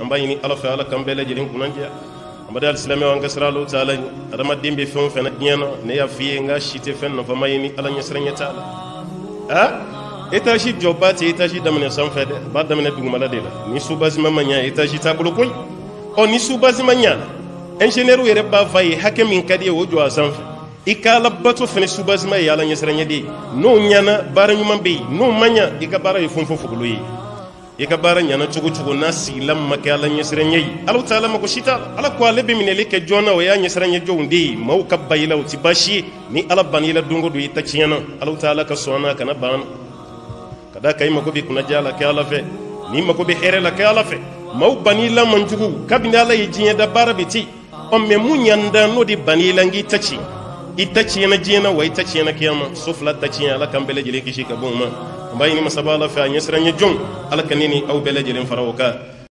an b'a ɲini ala fɛ ala kan bɛɛ lajɛlen kunnadiya an bada alisilamɛ an ka sira ala taala ɲe adamaden bɛ fɛn o fɛn diɲɛ na ne y'a f'i ye n ka si tɛ fɛn nafama ye ni ala ɲɛsiranɲɛ t'a la étage jɔba tɛ étage daminɛ sanfɛ dɛ a b'a daminɛ dugumala de la ni subasima ma ɲa étage t'a bolo koyi ni subasima ɲana ingénieur yɛrɛ b'a fɔ a ye hakɛ min ka di ye o jɔ a sanfɛ i ka ala bato fɛnɛ subasima ye ala ɲɛsiranɲɛ de ye n'o ɲana baara ɲuman bɛ yen n'o ma ɲa i ka baara ye fɛn fogolo ye i ka baara ɲana cogo cogo n'a sigilan ma kɛ ala ɲɛsiranɲɛ ye ala taala mako si t'a la ala ko ale bɛ minɛli kɛ jɔn na o y'a ɲɛsiranɲɛ jɔnw de ye maaw ka ba i la o tɛ baasi ye ni ala banna i la don o don i ta tiɲɛna ala taala ka sɔn a kana ban ka da kan i mako bɛ kunnaja la kɛ ala fɛ n'i mako bɛ hɛrɛ la kɛ ala fɛ maaw banna i la manjugu kabini ala ye diɲɛ da baara bɛ ten mɛ mun ɲanda n'o de banna i la n k'i ta ci i ta tiɲɛna diɲɛ na wa i ta tiɲɛna kiyama so fila ta tiɲɛ ala kan bɛɛ lajɛlen kisi ka bɔ o ma an b'a ɲini masaba ala fɛ a ɲɛsiranɲɛ jɔnw ala ka ne ni aw bɛɛ lajɛlen fara o kan